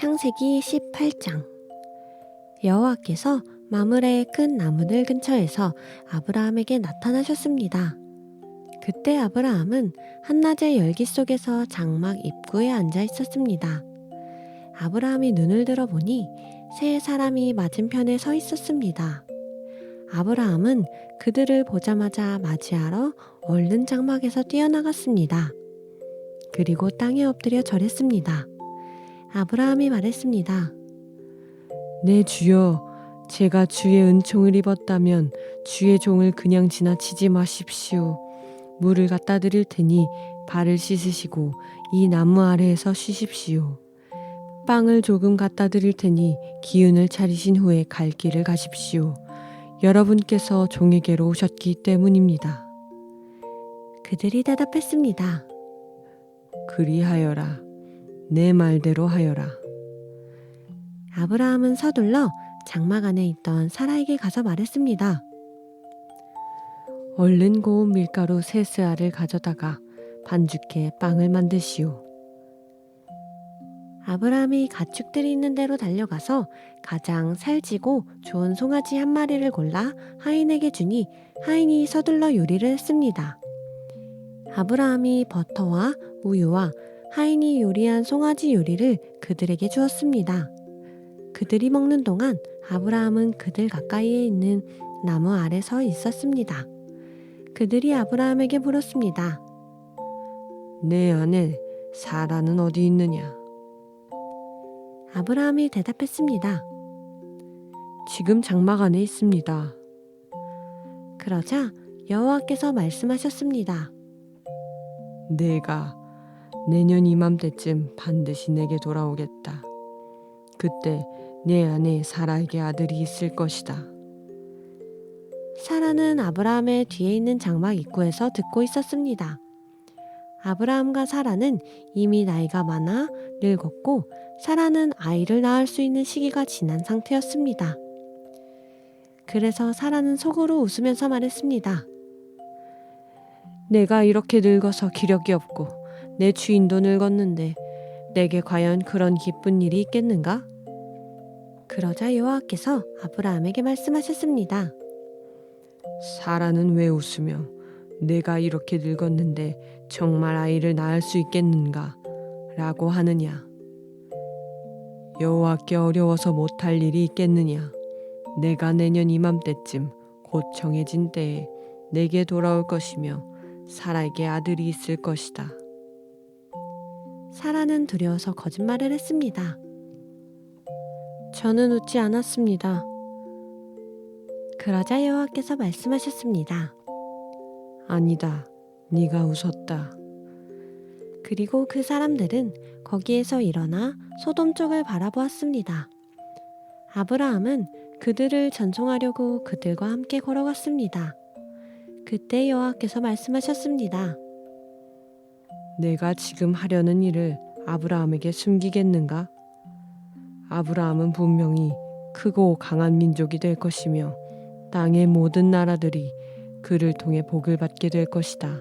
창세기 18장. 여호와께서 마므레의 큰 나무들 근처에서 아브라함에게 나타나셨습니다. 그때 아브라함은 한낮의 열기 속에서 장막 입구에 앉아 있었습니다. 아브라함이 눈을 들어보니 세 사람이 맞은편에 서 있었습니다. 아브라함은 그들을 보자마자 맞이하러 얼른 장막에서 뛰어나갔습니다. 그리고 땅에 엎드려 절했습니다. 아브라함이 말했습니다. 네 주여, 제가 주의 은총을 입었다면 주의 종을 그냥 지나치지 마십시오. 물을 갖다 드릴 테니 발을 씻으시고 이 나무 아래에서 쉬십시오. 빵을 조금 갖다 드릴 테니 기운을 차리신 후에 갈 길을 가십시오. 여러분께서 종에게로 오셨기 때문입니다. 그들이 대답했습니다. 그리하여라. 내 말대로 하여라. 아브라함은 서둘러 장막 안에 있던 사라에게 가서 말했습니다. 얼른 고운 밀가루 3스아를 가져다가 반죽해 빵을 만드시오. 아브라함이 가축들이 있는 데로 달려가서 가장 살찌고 좋은 송아지 한 마리를 골라 하인에게 주니 하인이 서둘러 요리를 했습니다. 아브라함이 버터와 우유와 하인이 요리한 송아지 요리를 그들에게 주었습니다. 그들이 먹는 동안 아브라함은 그들 가까이에 있는 나무 아래 서 있었습니다. 그들이 아브라함에게 물었습니다. 내 아내 사라는 어디 있느냐? 아브라함이 대답했습니다. 지금 장막 안에 있습니다. 그러자 여호와께서 말씀하셨습니다. 내가 내년 이맘때쯤 반드시 내게 돌아오겠다. 그때 내 아내 사라에게 아들이 있을 것이다. 사라는 아브라함의 뒤에 있는 장막 입구에서 듣고 있었습니다. 아브라함과 사라는 이미 나이가 많아 늙었고 사라는 아이를 낳을 수 있는 시기가 지난 상태였습니다. 그래서 사라는 속으로 웃으면서 말했습니다. 내가 이렇게 늙어서 기력이 없고 내 주인도 늙었는데 내게 과연 그런 기쁜 일이 있겠는가? 그러자 여호와께서 아브라함에게 말씀하셨습니다. 사라는 왜 웃으며 내가 이렇게 늙었는데 정말 아이를 낳을 수 있겠는가? 라고 하느냐? 여호와께 어려워서 못할 일이 있겠느냐? 내가 내년 이맘때쯤 곧 정해진 때에 내게 돌아올 것이며 사라에게 아들이 있을 것이다. 사라는 두려워서 거짓말을 했습니다. 저는 웃지 않았습니다. 그러자 여호와께서 말씀하셨습니다. 아니다, 네가 웃었다. 그리고 그 사람들은 거기에서 일어나 소돔 쪽을 바라보았습니다. 아브라함은 그들을 전송하려고 그들과 함께 걸어갔습니다. 그때 여호와께서 말씀하셨습니다. 내가 지금 하려는 일을 아브라함에게 숨기겠는가? 아브라함은 분명히 크고 강한 민족이 될 것이며 땅의 모든 나라들이 그를 통해 복을 받게 될 것이다.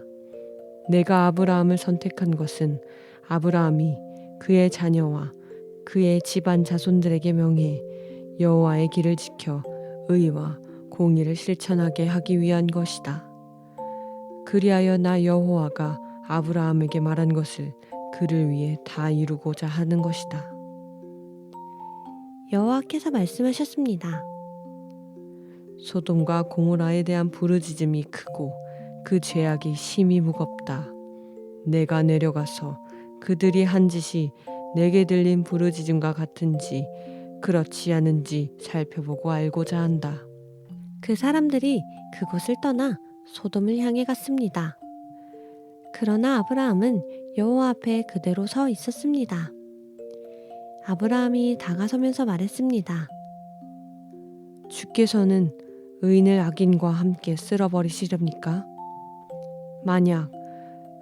내가 아브라함을 선택한 것은 아브라함이 그의 자녀와 그의 집안 자손들에게 명해 여호와의 길을 지켜 의와 공의를 실천하게 하기 위한 것이다. 그리하여 나 여호와가 아브라함에게 말한 것을 그를 위해 다 이루고자 하는 것이다. 여호와께서 말씀하셨습니다. 소돔과 고모라에 대한 부르짖음이 크고 그 죄악이 심히 무겁다. 내가 내려가서 그들이 한 짓이 내게 들린 부르짖음과 같은지 그렇지 않은지 살펴보고 알고자 한다. 그 사람들이 그곳을 떠나 소돔을 향해 갔습니다. 그러나 아브라함은 여호와 앞에 그대로 서 있었습니다. 아브라함이 다가서면서 말했습니다. 주께서는 의인을 악인과 함께 쓸어버리시렵니까? 만약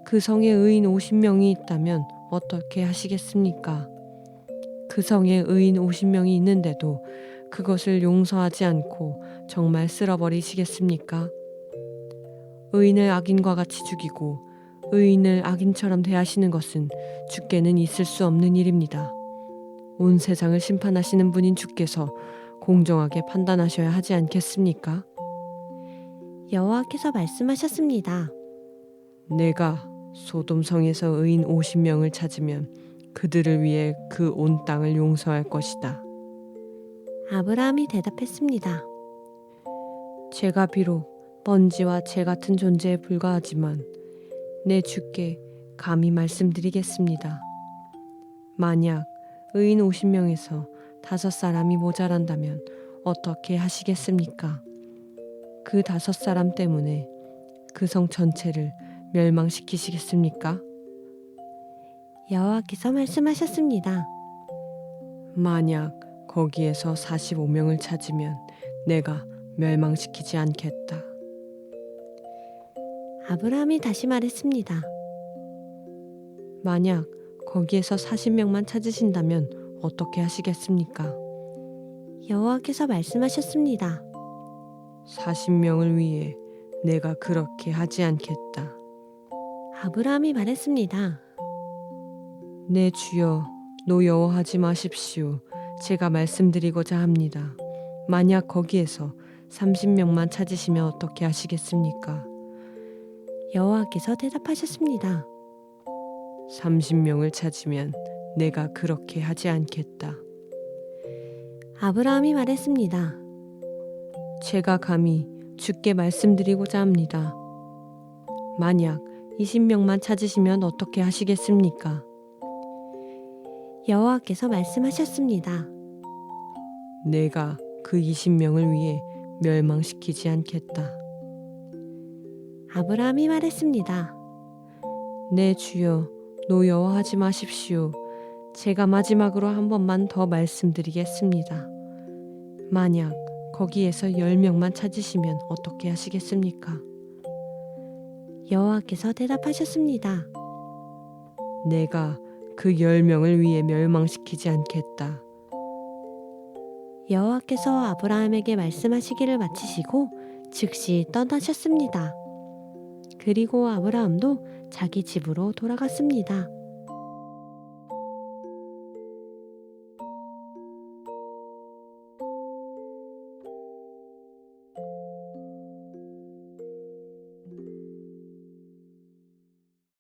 그 성에 의인 50명이 있다면 어떻게 하시겠습니까? 그 성에 의인 50명이 있는데도 그것을 용서하지 않고 정말 쓸어버리시겠습니까? 의인을 악인과 같이 죽이고 의인을 악인처럼 대하시는 것은 주께는 있을 수 없는 일입니다. 온 세상을 심판하시는 분인 주께서 공정하게 판단하셔야 하지 않겠습니까? 여호와께서 말씀하셨습니다. 내가 소돔성에서 의인 50명을 찾으면 그들을 위해 그 온 땅을 용서할 것이다. 아브라함이 대답했습니다. 제가 비록 먼지와 재 같은 존재에 불과하지만 내 주께 감히 말씀드리겠습니다. 만약 의인 50명에서 5사람이 모자란다면 어떻게 하시겠습니까? 그 5사람 때문에 그 성 전체를 멸망시키시겠습니까? 여호와께서 말씀하셨습니다. 만약 거기에서 45명을 찾으면 내가 멸망시키지 않겠다. 아브라함이 다시 말했습니다. 만약 거기에서 40명만 찾으신다면 어떻게 하시겠습니까? 여호와께서 말씀하셨습니다. 40명을 위해 내가 그렇게 하지 않겠다. 아브라함이 말했습니다. 내 주여, 노여워하지 마십시오. 제가 말씀드리고자 합니다. 만약 거기에서 30명만 찾으시면 어떻게 하시겠습니까? 여호와께서 대답하셨습니다. 30명을 찾으면 내가 그렇게 하지 않겠다. 아브라함이 말했습니다. 제가 감히 주께 말씀드리고자 합니다. 만약 20명만 찾으시면 어떻게 하시겠습니까? 여호와께서 말씀하셨습니다. 내가 그 20명을 위해 멸망시키지 않겠다. 아브라함이 말했습니다. 내 주여, 노여워하지 마십시오. 제가 마지막으로 한 번만 더 말씀드리겠습니다. 만약 거기에서 10명만 찾으시면 어떻게 하시겠습니까? 여호와께서 대답하셨습니다. 내가 그 10명을 위해 멸망시키지 않겠다. 여호와께서 아브라함에게 말씀하시기를 마치시고 즉시 떠나셨습니다. 그리고 아브라함도 자기 집으로 돌아갔습니다.